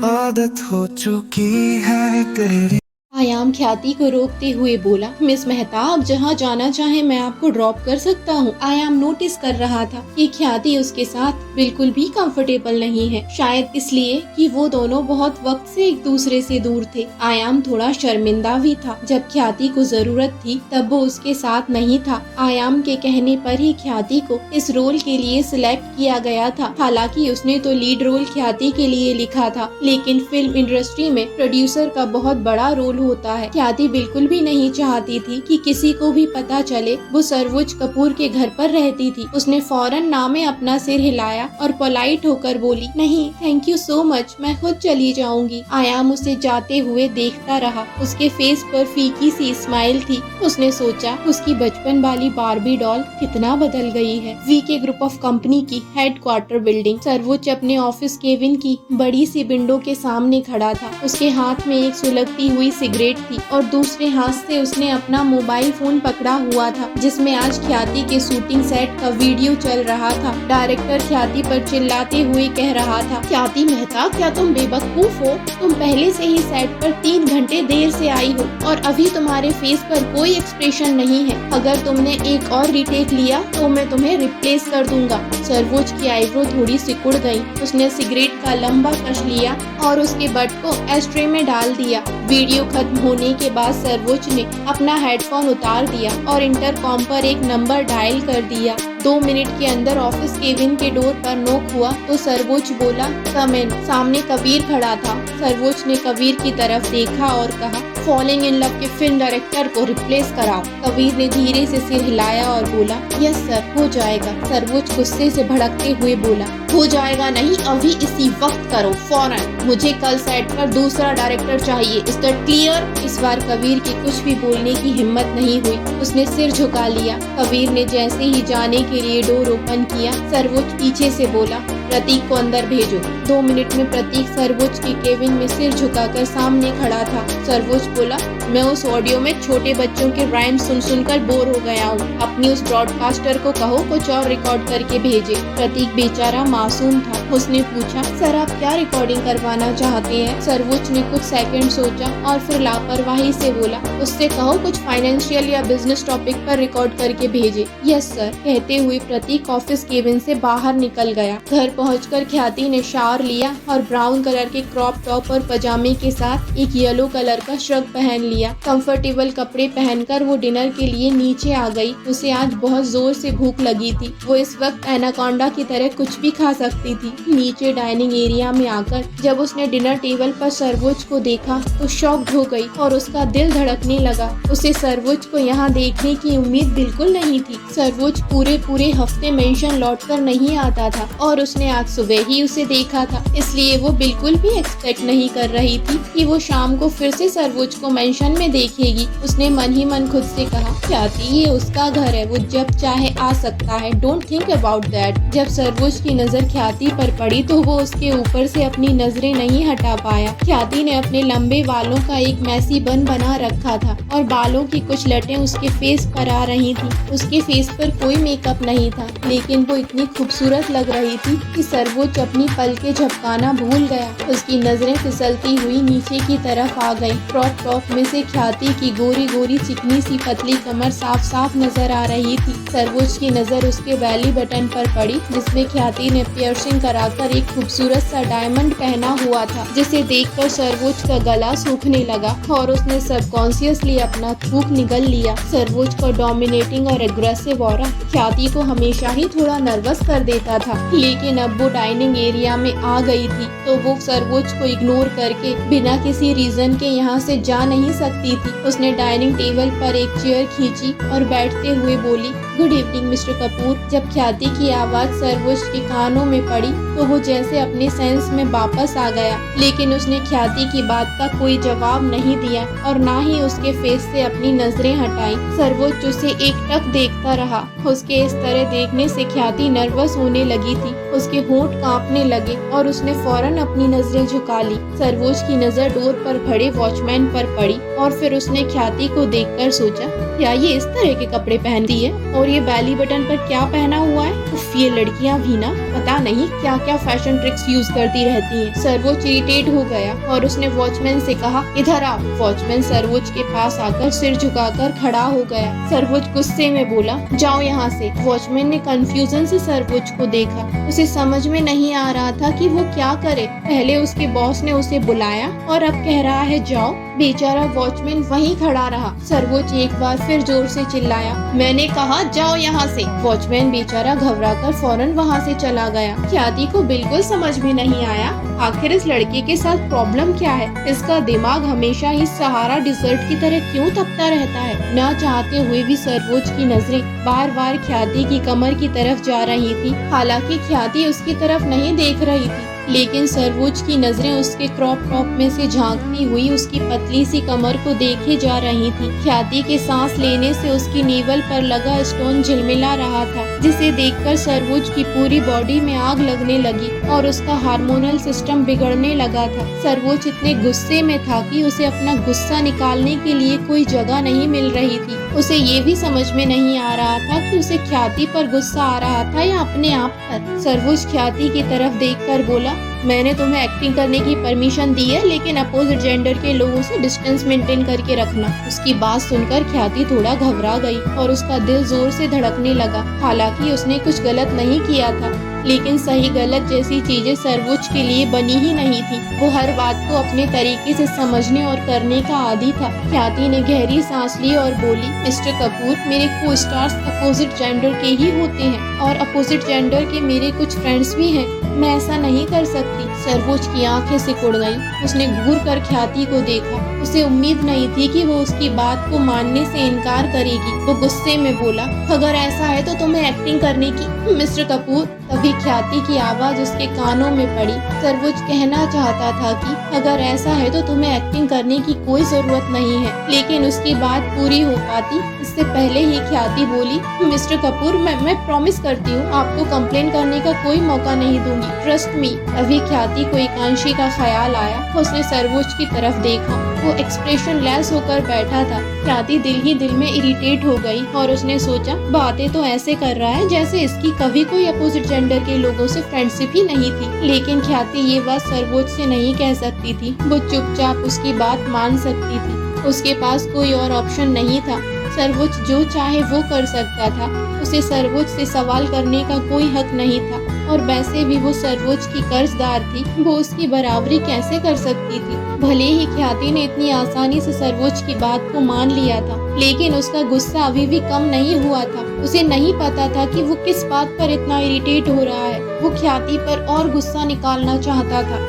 आदत हो चुकी है तेरी। आयाम ख्याति को रोकते हुए बोला, मिस मेहता आप जहाँ जाना चाहें मैं आपको ड्रॉप कर सकता हूँ। आयाम नोटिस कर रहा था कि ख्याति उसके साथ बिल्कुल भी कंफर्टेबल नहीं है, शायद इसलिए कि वो दोनों बहुत वक्त से एक दूसरे से दूर थे। आयाम थोड़ा शर्मिंदा भी था, जब ख्याति को जरूरत थी तब वो उसके साथ नहीं था। आयाम के कहने पर ही ख्याति को इस रोल के लिए सिलेक्ट किया गया था। हालांकि उसने तो लीड रोल ख्याति के लिए लिखा था, लेकिन फिल्म इंडस्ट्री में प्रोड्यूसर का बहुत बड़ा रोल होता है। ख्याति बिल्कुल भी नहीं चाहती थी कि किसी को भी पता चले वो सर्वोज कपूर के घर पर रहती थी। उसने फौरन ना में अपना सिर हिलाया और पोलाइट होकर बोली, नहीं थैंक यू सो मच, मैं खुद चली जाऊंगी। आयाम उसे जाते हुए देखता रहा। उसके फेस पर फीकी सी स्माइल थी। उसने सोचा उसकी बचपन वाली बार्बी डॉल कितना बदल गई है। वीके ग्रुप ऑफ कंपनी की हेडक्वार्टर बिल्डिंग। सर्वोच्च अपने ऑफिस केबिन की बड़ी सी विंडो के सामने खड़ा था। उसके हाथ में एक सुलगती हुई सिगरेट थी और दूसरे हाथ से उसने अपना मोबाइल फोन पकड़ा हुआ था, जिसमें आज ख्याति के शूटिंग सेट का वीडियो चल रहा था। डायरेक्टर ख्याति पर चिल्लाते हुए कह रहा था, ख्याति मेहता क्या तुम बेवकूफ हो? तुम पहले से ही सेट पर 3 घंटे देर से आई हो और अभी तुम्हारे फेस पर कोई एक्सप्रेशन नहीं है। अगर तुमने एक और रीटेक लिया तो मैं तुम्हें रिप्लेस कर दूंगा। सर्वोज की आईब्रो थोड़ी सिकुड़ गई। उसने सिगरेट का लंबा कश लिया और उसके बट को एस्ट्रे में डाल दिया। वीडियो खत्म होने के बाद सर्वोज ने अपना हेडफोन उतार दिया और इंटरकॉम पर एक नंबर डायल कर दिया। 2 मिनट के अंदर ऑफिस केबिन के डोर पर नॉक हुआ तो सर्वोज बोला, कम इन। सामने कबीर खड़ा था। सर्वोज ने कबीर की तरफ देखा और कहा, फॉलिंग इन लव के फिल्म डायरेक्टर को रिप्लेस कराओ। कबीर ने धीरे से सिर हिलाया और बोला, यस सर, हो जाएगा। सर्वोज गुस्से से भड़कते हुए बोला, हो जाएगा नहीं, अभी इसी वक्त करो, फौरन। मुझे कल सेट पर दूसरा डायरेक्टर चाहिए, इज दैट क्लियर? इस बार कबीर की कुछ भी बोलने की हिम्मत नहीं हुई। उसने सिर झुका लिया। कबीर ने जैसे ही जाने के लिए डोर ओपन किया, सर्वोज पीछे से बोला, प्रतीक को अंदर भेजो। 2 मिनट में प्रतीक सर्वोज के केबिन में सिर झुकाकर सामने खड़ा था। सर्वोज बोला, मैं उस ऑडियो में छोटे बच्चों के राइम सुन सुनकर बोर हो गया हूँ। अपनी उस ब्रॉडकास्टर को कहो कुछ और रिकॉर्ड करके भेजे। प्रतीक बेचारा मासूम था। उसने पूछा, सर आप क्या रिकॉर्डिंग करवाना चाहते हैं? सर्वोज ने कुछ सेकंड सोचा और फिर लापरवाही से बोला, उससे कहो कुछ फाइनेंशियल या बिजनेस टॉपिक पर रिकॉर्ड करके भेजे। यस सर, कहते हुए प्रतीक ऑफिस केबिन से बाहर निकल गया। घर पहुंचकर ख्याति ने शावर लिया और ब्राउन कलर के क्रॉप टॉप और पजामे के साथ एक येलो कलर का श्रग पहन लिया। कंफर्टेबल कपड़े पहनकर वो डिनर के लिए नीचे आ गई। उसे आज बहुत जोर से भूख लगी थी। वो इस वक्त एनाकोंडा की तरह कुछ भी खा सकती थी। नीचे डाइनिंग एरिया में आकर जब उसने डिनर टेबल पर सर्वोज को देखा तो शॉक्ड हो गई और उसका दिल धड़कने लगा। उसे सर्वोज को यहाँ देखने की उम्मीद बिल्कुल नहीं थी। सर्वोज पूरे हफ्ते मेंशन लौटकर नहीं आता था और उसने आज सुबह ही उसे देखा था, इसलिए वो बिल्कुल भी एक्सपेक्ट नहीं कर रही थी कि वो शाम को फिर से सर्वोज को मेंशन में देखेगी। उसने मन ही मन खुद से कहा, ख्याति ये उसका घर है, वो जब चाहे आ सकता है, डोंट थिंक अबाउट दैट। जब सर्वोज की नजर ख्याति पर पड़ी तो वो उसके ऊपर से अपनी नजरें नहीं हटा पाया। ख्याति ने अपने लंबे बालों का एक मैसी बन बना रखा था और बालों की कुछ लटें उसके फेस पर आ रही थी। उसके फेस पर कोई मेकअप नहीं था, लेकिन वो इतनी खूबसूरत लग रही थी कि सर्वोज अपनी पलकें झपकाना भूल गया। उसकी नजरें फिसलती हुई नीचे की तरफ आ गई। क्रॉप टॉप में से ख्याति की गोरी गोरी चिकनी सी पतली कमर साफ साफ नजर आ रही थी। सर्वोज की नजर उसके बेली बटन पर पड़ी, जिसमें ख्याति ने पियर्सिंग कराकर एक खूबसूरत सा डायमंड पहना हुआ था, जिसे देखकर सर्वोज का गला सूखने लगा और उसने सबकॉन्शियसली अपना थूक निगल लिया। सर्वोज का डोमिनेटिंग और एग्रेसिव ऑरा ख्याति को हमेशा ही थोड़ा नर्वस कर देता था, लेकिन अब वो डाइनिंग एरिया में आ गई थी तो वो सर्वोज को इग्नोर करके बिना किसी रीजन के यहाँ से जा नहीं सकती थी। उसने डाइनिंग टेबल पर एक चेयर खींची और बैठते हुए बोली, गुड इवनिंग मिस्टर कपूर। जब ख्याति की आवाज सर्वोज के कानों में पड़ी तो वो जैसे अपने सेंस में वापस आ गया, लेकिन उसने ख्याति की बात का कोई जवाब नहीं दिया और ना ही उसके फेस से अपनी नजरें हटाई। सर्वोज उसे एकटक देखता रहा। उसके इस तरह देखने से ख्याति नर्वस होने लगी थी। उसके होंठ कांपने लगे और उसने फौरन अपनी नजरें झुका ली। सर्वोज की नजर डोर पर खड़े वॉचमैन पर पड़ी और फिर उसने ख्याति को देखकर सोचा, या ये इस तरह के कपड़े पहनती है और ये बैली बटन पर क्या पहना हुआ है। उफ, ये लड़कियां भी ना पता नहीं क्या क्या फैशन ट्रिक्स यूज करती रहती हैं। सर्वोच्च इरिटेट हो गया और उसने वॉचमैन से कहा, इधर आओ। वॉचमैन सर्वोच्च के पास आकर सिर झुकाकर खड़ा हो गया। सर्वोच्च गुस्से में बोला, जाओ यहाँ से। वॉचमैन ने कंफ्यूजन से सर्वोच्च को देखा। उसे समझ में नहीं आ रहा था कि वो क्या करे। पहले उसके बॉस ने उसे बुलाया और अब कह रहा है जाओ। बेचारा वॉचमैन वहीं खड़ा रहा। सर्वोच्च एक बार फिर जोर से चिल्लाया, मैंने कहा जाओ यहाँ से। वॉचमैन बेचारा घबराकर फौरन वहाँ से चला गया। ख्याति को बिल्कुल समझ में नहीं आया आखिर इस लड़के के साथ प्रॉब्लम क्या है। इसका दिमाग हमेशा ही सहारा डिजर्ट की तरह क्यों तपता रहता है। न चाहते हुए भी सर्वोच्च की नजरें बार बार ख्याति की कमर की तरफ जा रही थी। हालांकि ख्याति उसकी तरफ नहीं देख रही थी, लेकिन सर्वोच्च की नजरें उसके क्रॉप टॉप में से झांकती हुई उसकी पतली सी कमर को देखे जा रही थी। ख्याति के सांस लेने से उसकी नेवल पर लगा स्टोन झिलमिला रहा था, जिसे देखकर सर्वोच्च की पूरी बॉडी में आग लगने लगी और उसका हार्मोनल सिस्टम बिगड़ने लगा था। सर्वोच्च इतने गुस्से में था कि उसे अपना गुस्सा निकालने के लिए कोई जगह नहीं मिल रही थी। उसे ये भी समझ में नहीं आ रहा था कि उसे ख्याति पर गुस्सा आ रहा था या अपने आप पर। सर्वोच्च ख्याति की तरफ देखकर बोला, मैंने तुम्हें एक्टिंग करने की परमिशन दी है, लेकिन अपोजिट जेंडर के लोगों से डिस्टेंस मेंटेन करके रखना। उसकी बात सुनकर ख्याति थोड़ा घबरा गई और उसका दिल जोर से धड़कने लगा। हालांकि उसने कुछ गलत नहीं किया था, लेकिन सही गलत जैसी चीजें सर्वोच्च के लिए बनी ही नहीं थी। वो हर बात को अपने तरीके से समझने और करने का आदी था। ख्याति ने गहरी सांस ली और बोली, मिस्टर कपूर, मेरे को स्टार्स अपोजिट जेंडर के ही होते हैं और अपोजिट जेंडर के मेरे कुछ फ्रेंड्स भी हैं। मैं ऐसा नहीं कर सकती। सर्वोच्च की आंखें सिकुड़ गईं। उसने घूर कर ख्याति को देखा। उसे उम्मीद नहीं थी कि वो उसकी बात को मानने से इनकार करेगी। वो गुस्से में बोला, अगर ऐसा है तो तुम्हें एक्टिंग करने की। मिस्टर कपूर, तभी ख्याति की आवाज उसके कानों में पड़ी। सर्वोच्च कहना चाहता था कि अगर ऐसा है तो तुम्हें एक्टिंग करने की कोई जरूरत नहीं है, लेकिन उसकी बात पूरी हो पाती इससे पहले ही ख्याति बोली, मिस्टर कपूर, मैं प्रॉमिस करती हूँ आपको कंप्लेन करने का कोई मौका नहीं दूंगी, ट्रस्ट मी। अभी ख्याति को एकांशी का ख्याल आया। उसने सर्वोच्च की तरफ देखा। वो एक्सप्रेशन लेस होकर बैठा था। ख्याति दिल ही दिल में इरिटेट हो गई और उसने सोचा, बातें तो ऐसे कर रहा है जैसे इसकी कभी कोई अपोजिट जेंडर के लोगों से फ्रेंडशिप ही नहीं थी। लेकिन ख्याति ये बात सर्वोच्च से नहीं कह सकती थी। वो चुपचाप उसकी बात मान सकती थी। उसके पास कोई और ऑप्शन नहीं था। सर्वोच्च जो चाहे वो कर सकता था। उसे सर्वोच्च से सवाल करने का कोई हक नहीं था और वैसे भी वो सर्वोच्च की कर्जदार थी। वो उसकी बराबरी कैसे कर सकती थी। भले ही ख्याति ने इतनी आसानी से सर्वोच्च की बात को मान लिया था, लेकिन उसका गुस्सा अभी भी कम नहीं हुआ था। उसे नहीं पता था कि वो किस बात पर इतना इरिटेट हो रहा है। वो ख्याति पर और गुस्सा निकालना चाहता था,